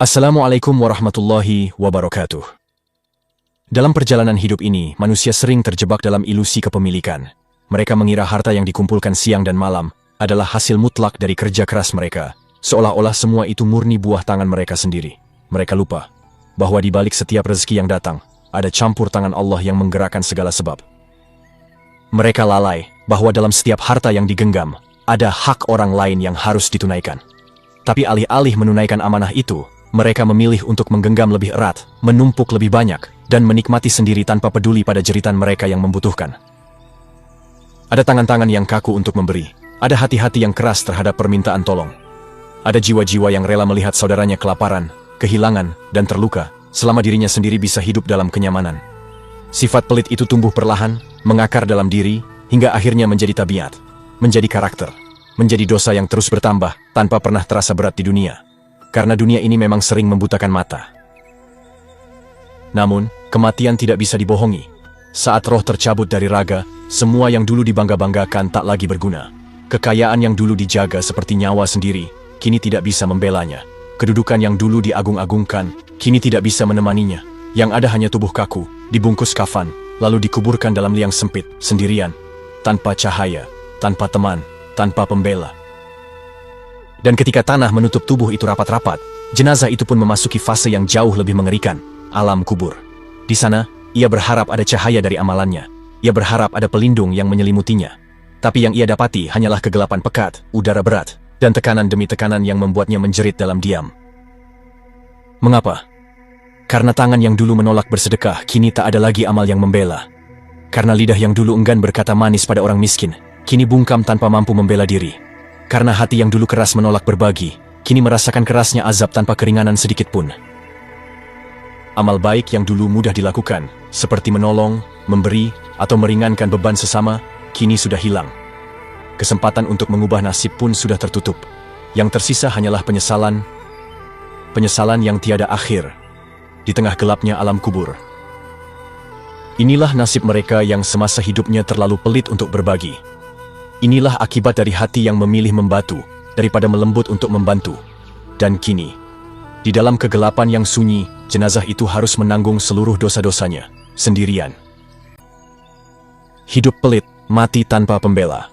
Assalamualaikum warahmatullahi wabarakatuh. Dalam perjalanan hidup ini, manusia sering terjebak dalam ilusi kepemilikan. Mereka mengira harta yang dikumpulkan siang dan malam adalah hasil mutlak dari kerja keras mereka, seolah-olah semua itu murni buah tangan mereka sendiri. Mereka lupa bahwa di balik setiap rezeki yang datang, ada campur tangan Allah yang menggerakkan segala sebab. Mereka lalai bahwa dalam setiap harta yang digenggam, ada hak orang lain yang harus ditunaikan. Tapi alih-alih menunaikan amanah itu, mereka memilih untuk menggenggam lebih erat, menumpuk lebih banyak, dan menikmati sendiri tanpa peduli pada jeritan mereka yang membutuhkan. Ada tangan-tangan yang kaku untuk memberi, ada hati-hati yang keras terhadap permintaan tolong. Ada jiwa-jiwa yang rela melihat saudaranya kelaparan, kehilangan, dan terluka, selama dirinya sendiri bisa hidup dalam kenyamanan. Sifat pelit itu tumbuh perlahan, mengakar dalam diri, hingga akhirnya menjadi tabiat, menjadi karakter, menjadi dosa yang terus bertambah, tanpa pernah terasa berat di dunia. Karena dunia ini memang sering membutakan mata. Namun, kematian tidak bisa dibohongi. Saat roh tercabut dari raga, semua yang dulu dibangga-banggakan tak lagi berguna. Kekayaan yang dulu dijaga seperti nyawa sendiri, kini tidak bisa membelanya. Kedudukan yang dulu diagung-agungkan, kini tidak bisa menemaninya. Yang ada hanya tubuh kaku, dibungkus kafan, lalu dikuburkan dalam liang sempit, sendirian, tanpa cahaya, tanpa teman, tanpa pembela. Dan ketika tanah menutup tubuh itu rapat-rapat, jenazah itu pun memasuki fase yang jauh lebih mengerikan, alam kubur. Di sana, ia berharap ada cahaya dari amalannya. Ia berharap ada pelindung yang menyelimutinya. Tapi yang ia dapati hanyalah kegelapan pekat, udara berat, dan tekanan demi tekanan yang membuatnya menjerit dalam diam. Mengapa? Karena tangan yang dulu menolak bersedekah, kini tak ada lagi amal yang membela. Karena lidah yang dulu enggan berkata manis pada orang miskin, kini bungkam tanpa mampu membela diri. Karena hati yang dulu keras menolak berbagi, kini merasakan kerasnya azab tanpa keringanan sedikit pun. Amal baik yang dulu mudah dilakukan, seperti menolong, memberi, atau meringankan beban sesama, kini sudah hilang. Kesempatan untuk mengubah nasib pun sudah tertutup. Yang tersisa hanyalah penyesalan, penyesalan yang tiada akhir, di tengah gelapnya alam kubur. Inilah nasib mereka yang semasa hidupnya terlalu pelit untuk berbagi. Inilah akibat dari hati yang memilih membatu, daripada melembut untuk membantu. Dan kini, di dalam kegelapan yang sunyi, jenazah itu harus menanggung seluruh dosa-dosanya, sendirian. Hidup pelit, mati tanpa pembela.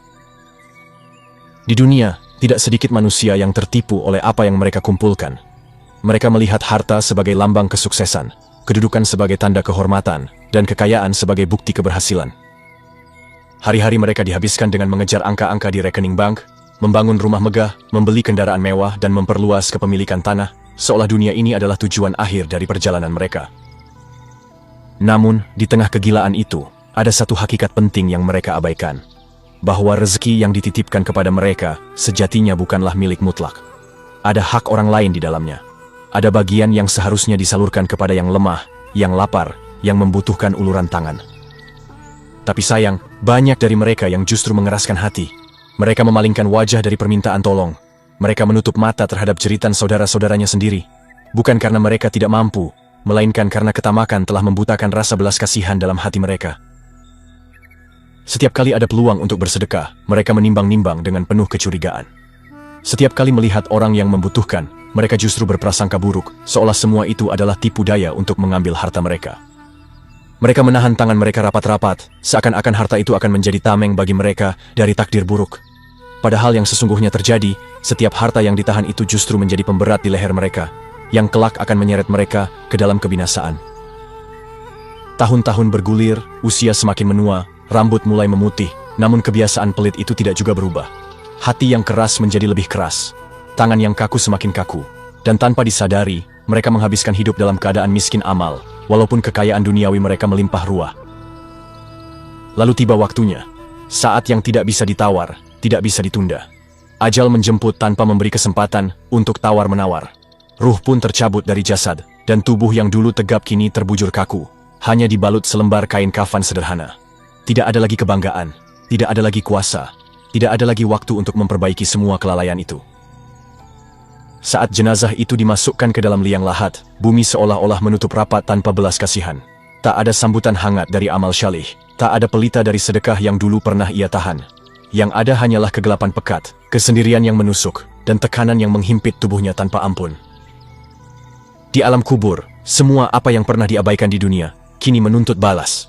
Di dunia, tidak sedikit manusia yang tertipu oleh apa yang mereka kumpulkan. Mereka melihat harta sebagai lambang kesuksesan, kedudukan sebagai tanda kehormatan, dan kekayaan sebagai bukti keberhasilan. Hari-hari mereka dihabiskan dengan mengejar angka-angka di rekening bank, membangun rumah megah, membeli kendaraan mewah, dan memperluas kepemilikan tanah, seolah dunia ini adalah tujuan akhir dari perjalanan mereka. Namun, di tengah kegilaan itu, ada satu hakikat penting yang mereka abaikan. Bahwa rezeki yang dititipkan kepada mereka, sejatinya bukanlah milik mutlak. Ada hak orang lain di dalamnya. Ada bagian yang seharusnya disalurkan kepada yang lemah, yang lapar, yang membutuhkan uluran tangan. Tapi sayang, banyak dari mereka yang justru mengeraskan hati. Mereka memalingkan wajah dari permintaan tolong. Mereka menutup mata terhadap jeritan saudara-saudaranya sendiri. Bukan karena mereka tidak mampu, melainkan karena ketamakan telah membutakan rasa belas kasihan dalam hati mereka. Setiap kali ada peluang untuk bersedekah, mereka menimbang-nimbang dengan penuh kecurigaan. Setiap kali melihat orang yang membutuhkan, mereka justru berprasangka buruk, seolah semua itu adalah tipu daya untuk mengambil harta mereka. Mereka menahan tangan mereka rapat-rapat, seakan-akan harta itu akan menjadi tameng bagi mereka dari takdir buruk. Padahal yang sesungguhnya terjadi, setiap harta yang ditahan itu justru menjadi pemberat di leher mereka, yang kelak akan menyeret mereka ke dalam kebinasaan. Tahun-tahun bergulir, usia semakin menua, rambut mulai memutih, namun kebiasaan pelit itu tidak juga berubah. Hati yang keras menjadi lebih keras, tangan yang kaku semakin kaku, dan tanpa disadari, mereka menghabiskan hidup dalam keadaan miskin amal, walaupun kekayaan duniawi mereka melimpah ruah. Lalu tiba waktunya, saat yang tidak bisa ditawar, tidak bisa ditunda. Ajal menjemput tanpa memberi kesempatan untuk tawar-menawar. Ruh pun tercabut dari jasad, dan tubuh yang dulu tegap kini terbujur kaku, hanya dibalut selembar kain kafan sederhana. Tidak ada lagi kebanggaan, tidak ada lagi kuasa, tidak ada lagi waktu untuk memperbaiki semua kelalaian itu. Saat jenazah itu dimasukkan ke dalam liang lahat, bumi seolah-olah menutup rapat tanpa belas kasihan. Tak ada sambutan hangat dari amal syalih, tak ada pelita dari sedekah yang dulu pernah ia tahan. Yang ada hanyalah kegelapan pekat, kesendirian yang menusuk, dan tekanan yang menghimpit tubuhnya tanpa ampun. Di alam kubur, semua apa yang pernah diabaikan di dunia, kini menuntut balas.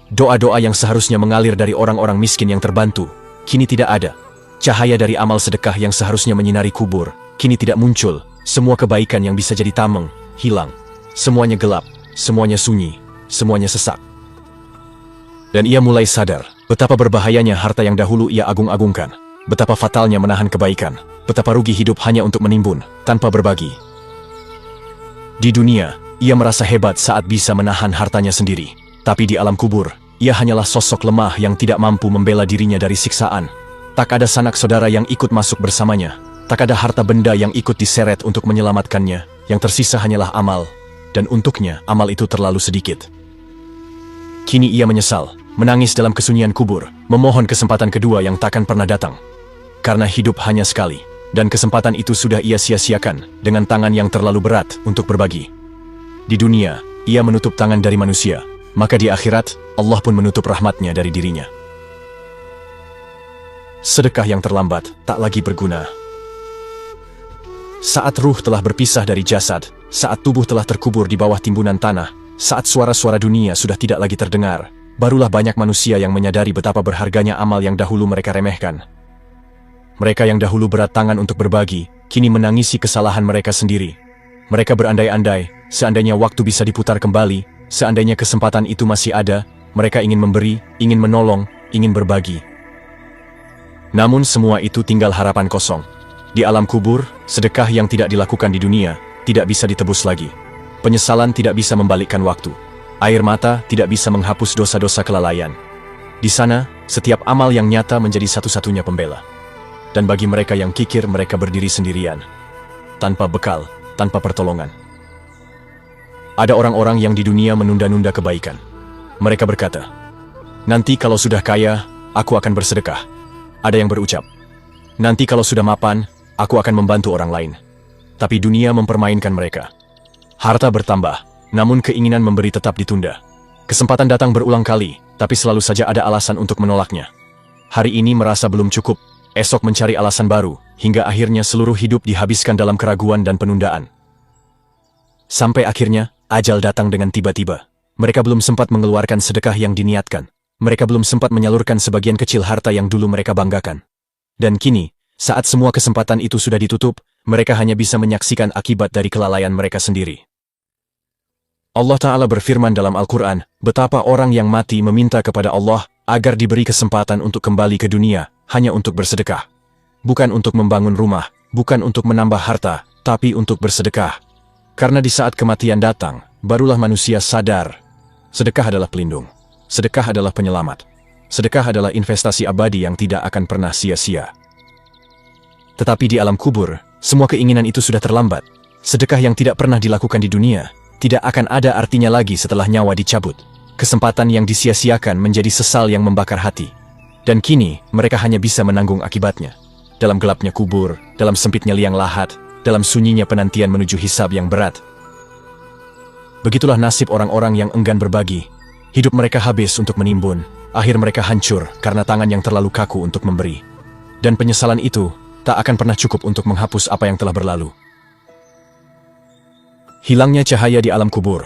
Doa-doa yang seharusnya mengalir dari orang-orang miskin yang terbantu, kini tidak ada. Cahaya dari amal sedekah yang seharusnya menyinari kubur, kini tidak muncul. Semua kebaikan yang bisa jadi tameng, hilang. Semuanya gelap, semuanya sunyi, semuanya sesak. Dan ia mulai sadar, betapa berbahayanya harta yang dahulu ia agung-agungkan. Betapa fatalnya menahan kebaikan. Betapa rugi hidup hanya untuk menimbun, tanpa berbagi. Di dunia, ia merasa hebat saat bisa menahan hartanya sendiri. Tapi di alam kubur, ia hanyalah sosok lemah yang tidak mampu membela dirinya dari siksaan. Tak ada sanak saudara yang ikut masuk bersamanya. Tak ada harta benda yang ikut diseret untuk menyelamatkannya. Yang tersisa hanyalah amal. Dan untuknya, amal itu terlalu sedikit. Kini ia menyesal, menangis dalam kesunyian kubur, memohon kesempatan kedua yang takkan pernah datang. Karena hidup hanya sekali. Dan kesempatan itu sudah ia sia-siakan dengan tangan yang terlalu berat untuk berbagi. Di dunia, ia menutup tangan dari manusia, maka di akhirat, Allah pun menutup rahmatnya dari dirinya. Sedekah yang terlambat tak lagi berguna. Saat ruh telah berpisah dari jasad, saat tubuh telah terkubur di bawah timbunan tanah, saat suara-suara dunia sudah tidak lagi terdengar, barulah banyak manusia yang menyadari betapa berharganya amal yang dahulu mereka remehkan. Mereka yang dahulu berat tangan untuk berbagi, kini menangisi kesalahan mereka sendiri. Mereka berandai-andai, seandainya waktu bisa diputar kembali, seandainya kesempatan itu masih ada, mereka ingin memberi, ingin menolong, ingin berbagi. Namun semua itu tinggal harapan kosong. Di alam kubur, sedekah yang tidak dilakukan di dunia, tidak bisa ditebus lagi. Penyesalan tidak bisa membalikkan waktu. Air mata tidak bisa menghapus dosa-dosa kelalaian. Di sana, setiap amal yang nyata menjadi satu-satunya pembela. Dan bagi mereka yang kikir, mereka berdiri sendirian. Tanpa bekal, tanpa pertolongan. Ada orang-orang yang di dunia menunda-nunda kebaikan. Mereka berkata, nanti kalau sudah kaya, aku akan bersedekah. Ada yang berucap, nanti kalau sudah mapan, aku akan membantu orang lain. Tapi dunia mempermainkan mereka. Harta bertambah, namun keinginan memberi tetap ditunda. Kesempatan datang berulang kali, tapi selalu saja ada alasan untuk menolaknya. Hari ini merasa belum cukup, esok mencari alasan baru, hingga akhirnya seluruh hidup dihabiskan dalam keraguan dan penundaan. Sampai akhirnya, ajal datang dengan tiba-tiba. Mereka belum sempat mengeluarkan sedekah yang diniatkan. Mereka belum sempat menyalurkan sebagian kecil harta yang dulu mereka banggakan. Dan kini, saat semua kesempatan itu sudah ditutup, mereka hanya bisa menyaksikan akibat dari kelalaian mereka sendiri. Allah Ta'ala berfirman dalam Al-Quran, betapa orang yang mati meminta kepada Allah agar diberi kesempatan untuk kembali ke dunia, hanya untuk bersedekah. Bukan untuk membangun rumah, bukan untuk menambah harta, tapi untuk bersedekah. Karena di saat kematian datang, barulah manusia sadar. Sedekah adalah pelindung. Sedekah adalah penyelamat. Sedekah adalah investasi abadi yang tidak akan pernah sia-sia. Tetapi di alam kubur, semua keinginan itu sudah terlambat. Sedekah yang tidak pernah dilakukan di dunia, tidak akan ada artinya lagi setelah nyawa dicabut. Kesempatan yang disia-siakan menjadi sesal yang membakar hati. Dan kini, mereka hanya bisa menanggung akibatnya. Dalam gelapnya kubur, dalam sempitnya liang lahat, dalam sunyinya penantian menuju hisab yang berat. Begitulah nasib orang-orang yang enggan berbagi. Hidup mereka habis untuk menimbun, akhir mereka hancur karena tangan yang terlalu kaku untuk memberi. Dan penyesalan itu tak akan pernah cukup untuk menghapus apa yang telah berlalu. Hilangnya cahaya di alam kubur.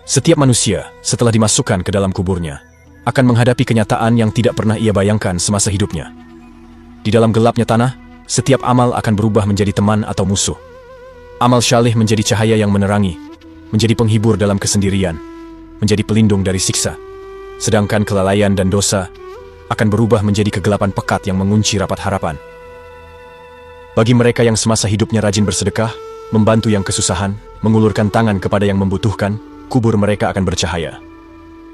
Setiap manusia, setelah dimasukkan ke dalam kuburnya, akan menghadapi kenyataan yang tidak pernah ia bayangkan semasa hidupnya. Di dalam gelapnya tanah, setiap amal akan berubah menjadi teman atau musuh. Amal syalih menjadi cahaya yang menerangi, menjadi penghibur dalam kesendirian, menjadi pelindung dari siksa. Sedangkan kelalaian dan dosa akan berubah menjadi kegelapan pekat yang mengunci rapat harapan. Bagi mereka yang semasa hidupnya rajin bersedekah, membantu yang kesusahan, mengulurkan tangan kepada yang membutuhkan, kubur mereka akan bercahaya.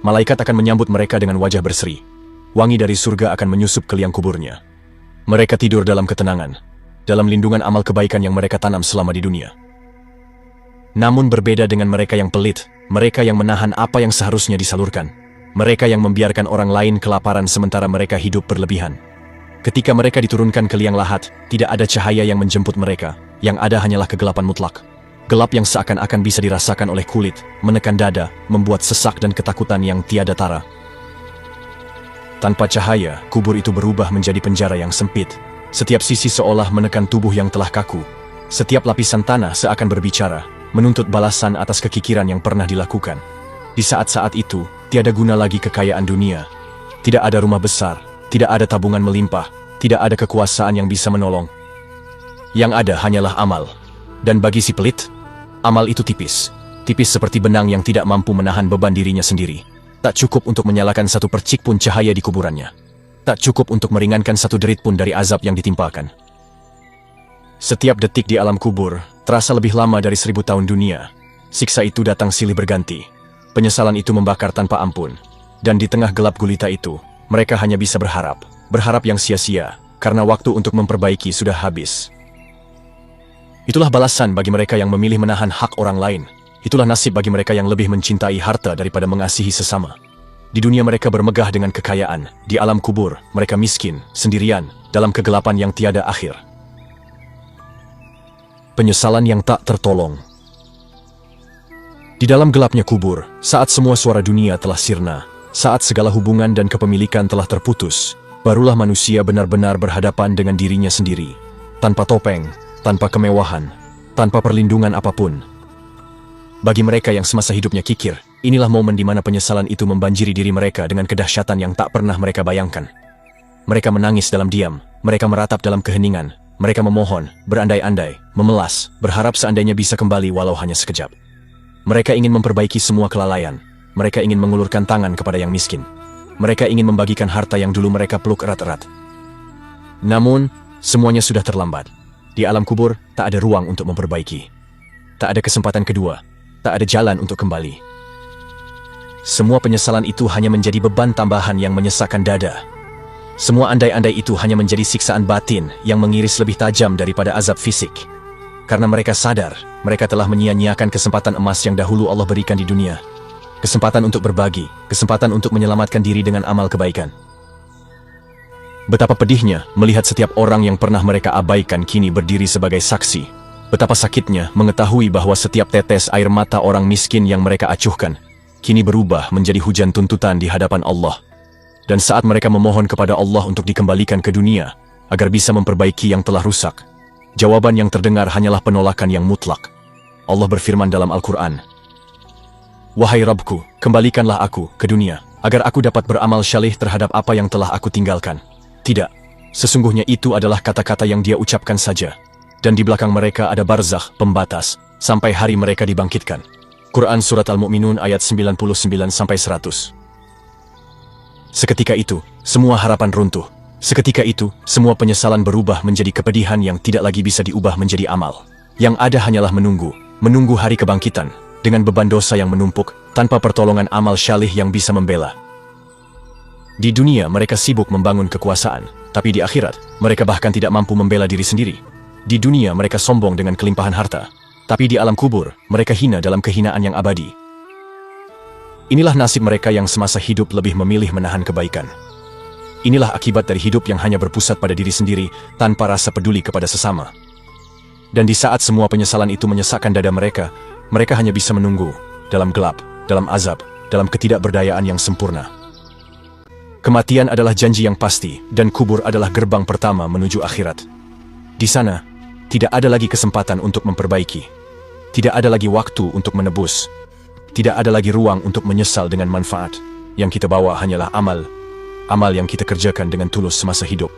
Malaikat akan menyambut mereka dengan wajah berseri. Wangi dari surga akan menyusup ke liang kuburnya. Mereka tidur dalam ketenangan, dalam lindungan amal kebaikan yang mereka tanam selama di dunia. Namun berbeda dengan mereka yang pelit, mereka yang menahan apa yang seharusnya disalurkan. Mereka yang membiarkan orang lain kelaparan sementara mereka hidup berlebihan. Ketika mereka diturunkan ke liang lahat, tidak ada cahaya yang menjemput mereka. Yang ada hanyalah kegelapan mutlak. Gelap yang seakan-akan bisa dirasakan oleh kulit, menekan dada, membuat sesak dan ketakutan yang tiada tara. Tanpa cahaya, kubur itu berubah menjadi penjara yang sempit. Setiap sisi seolah menekan tubuh yang telah kaku. Setiap lapisan tanah seakan berbicara, menuntut balasan atas kekikiran yang pernah dilakukan. Di saat-saat itu, tiada guna lagi kekayaan dunia. Tidak ada rumah besar, tidak ada tabungan melimpah, tidak ada kekuasaan yang bisa menolong. Yang ada hanyalah amal. Dan bagi si pelit, amal itu tipis. Tipis seperti benang yang tidak mampu menahan beban dirinya sendiri. Tak cukup untuk menyalakan satu percik pun cahaya di kuburannya. Tak cukup untuk meringankan satu derit pun dari azab yang ditimpakan. Setiap detik di alam kubur terasa lebih lama dari 1000 tahun dunia. Siksa itu datang silih berganti. Penyesalan itu membakar tanpa ampun. Dan di tengah gelap gulita itu, mereka hanya bisa berharap. Berharap yang sia-sia, karena waktu untuk memperbaiki sudah habis. Itulah balasan bagi mereka yang memilih menahan hak orang lain. Itulah nasib bagi mereka yang lebih mencintai harta daripada mengasihi sesama. Di dunia mereka bermegah dengan kekayaan. Di alam kubur, mereka miskin, sendirian, dalam kegelapan yang tiada akhir. Penyesalan yang tak tertolong. Di dalam gelapnya kubur, saat semua suara dunia telah sirna, saat segala hubungan dan kepemilikan telah terputus, barulah manusia benar-benar berhadapan dengan dirinya sendiri. Tanpa topeng, tanpa kemewahan, tanpa perlindungan apapun. Bagi mereka yang semasa hidupnya kikir, inilah momen di mana penyesalan itu membanjiri diri mereka dengan kedahsyatan yang tak pernah mereka bayangkan. Mereka menangis dalam diam, mereka meratap dalam keheningan, mereka memohon, berandai-andai, memelas, berharap seandainya bisa kembali walau hanya sekejap. Mereka ingin memperbaiki semua kelalaian, mereka ingin mengulurkan tangan kepada yang miskin. Mereka ingin membagikan harta yang dulu mereka peluk erat-erat. Namun, semuanya sudah terlambat. Di alam kubur, tak ada ruang untuk memperbaiki. Tak ada kesempatan kedua, tak ada jalan untuk kembali. Semua penyesalan itu hanya menjadi beban tambahan yang menyesakkan dada. Semua andai-andai itu hanya menjadi siksaan batin yang mengiris lebih tajam daripada azab fisik. Karena mereka sadar, mereka telah menyia-nyiakan kesempatan emas yang dahulu Allah berikan di dunia. Kesempatan untuk berbagi, kesempatan untuk menyelamatkan diri dengan amal kebaikan. Betapa pedihnya melihat setiap orang yang pernah mereka abaikan kini berdiri sebagai saksi. Betapa sakitnya mengetahui bahwa setiap tetes air mata orang miskin yang mereka acuhkan kini berubah menjadi hujan tuntutan di hadapan Allah. Dan saat mereka memohon kepada Allah untuk dikembalikan ke dunia agar bisa memperbaiki yang telah rusak, jawaban yang terdengar hanyalah penolakan yang mutlak. Allah berfirman dalam Al-Quran, "Wahai Rabbku, kembalikanlah aku ke dunia agar aku dapat beramal syalih terhadap apa yang telah aku tinggalkan." Tidak, sesungguhnya itu adalah kata-kata yang dia ucapkan saja. Dan di belakang mereka ada barzakh, pembatas, sampai hari mereka dibangkitkan. Quran Surat Al-Mu'minun ayat 99-100. Seketika itu, semua harapan runtuh. Seketika itu, semua penyesalan berubah menjadi kepedihan yang tidak lagi bisa diubah menjadi amal. Yang ada hanyalah menunggu hari kebangkitan, dengan beban dosa yang menumpuk, tanpa pertolongan amal syalih yang bisa membela. Di dunia mereka sibuk membangun kekuasaan, tapi di akhirat mereka bahkan tidak mampu membela diri sendiri. Di dunia mereka sombong dengan kelimpahan harta, tapi di alam kubur mereka hina dalam kehinaan yang abadi. Inilah nasib mereka yang semasa hidup lebih memilih menahan kebaikan. Inilah akibat dari hidup yang hanya berpusat pada diri sendiri tanpa rasa peduli kepada sesama. Dan di saat semua penyesalan itu menyesakkan dada mereka, mereka hanya bisa menunggu, dalam gelap, dalam azab, dalam ketidakberdayaan yang sempurna. Kematian adalah janji yang pasti, dan kubur adalah gerbang pertama menuju akhirat. Di sana, tidak ada lagi kesempatan untuk memperbaiki. Tidak ada lagi waktu untuk menebus. Tidak ada lagi ruang untuk menyesal dengan manfaat. Yang kita bawa hanyalah amal yang kita kerjakan dengan tulus semasa hidup.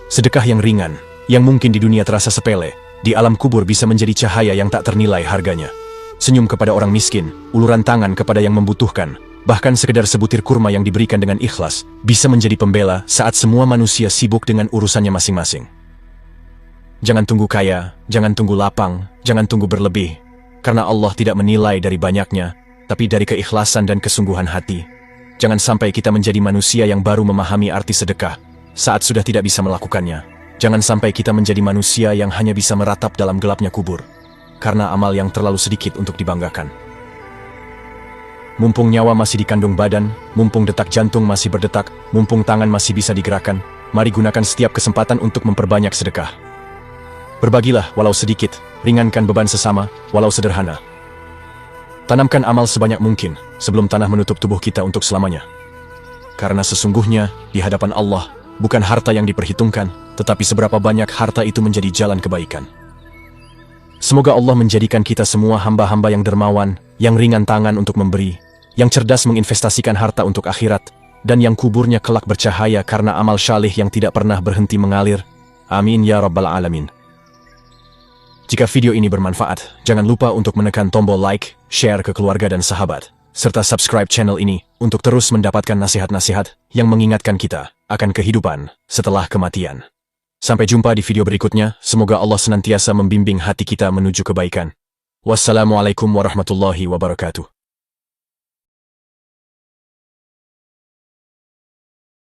Sedekah yang ringan, yang mungkin di dunia terasa sepele, di alam kubur bisa menjadi cahaya yang tak ternilai harganya. Senyum kepada orang miskin, uluran tangan kepada yang membutuhkan, bahkan sekedar sebutir kurma yang diberikan dengan ikhlas, bisa menjadi pembela saat semua manusia sibuk dengan urusannya masing-masing. Jangan tunggu kaya, jangan tunggu lapang, jangan tunggu berlebih, karena Allah tidak menilai dari banyaknya, tapi dari keikhlasan dan kesungguhan hati. Jangan sampai kita menjadi manusia yang baru memahami arti sedekah, saat sudah tidak bisa melakukannya. Jangan sampai kita menjadi manusia yang hanya bisa meratap dalam gelapnya kubur, karena amal yang terlalu sedikit untuk dibanggakan. Mumpung nyawa masih dikandung badan, mumpung detak jantung masih berdetak, mumpung tangan masih bisa digerakkan, mari gunakan setiap kesempatan untuk memperbanyak sedekah. Berbagilah walau sedikit, ringankan beban sesama, walau sederhana. Tanamkan amal sebanyak mungkin, sebelum tanah menutup tubuh kita untuk selamanya. Karena sesungguhnya, di hadapan Allah, bukan harta yang diperhitungkan, tetapi seberapa banyak harta itu menjadi jalan kebaikan. Semoga Allah menjadikan kita semua hamba-hamba yang dermawan, yang ringan tangan untuk memberi, yang cerdas menginvestasikan harta untuk akhirat, dan yang kuburnya kelak bercahaya karena amal syalih yang tidak pernah berhenti mengalir. Amin ya rabbal alamin. Jika video ini bermanfaat, jangan lupa untuk menekan tombol like, share ke keluarga dan sahabat, serta subscribe channel ini untuk terus mendapatkan nasihat-nasihat yang mengingatkan kita akan kehidupan setelah kematian. Sampai jumpa di video berikutnya, semoga Allah senantiasa membimbing hati kita menuju kebaikan. Wassalamualaikum warahmatullahi wabarakatuh.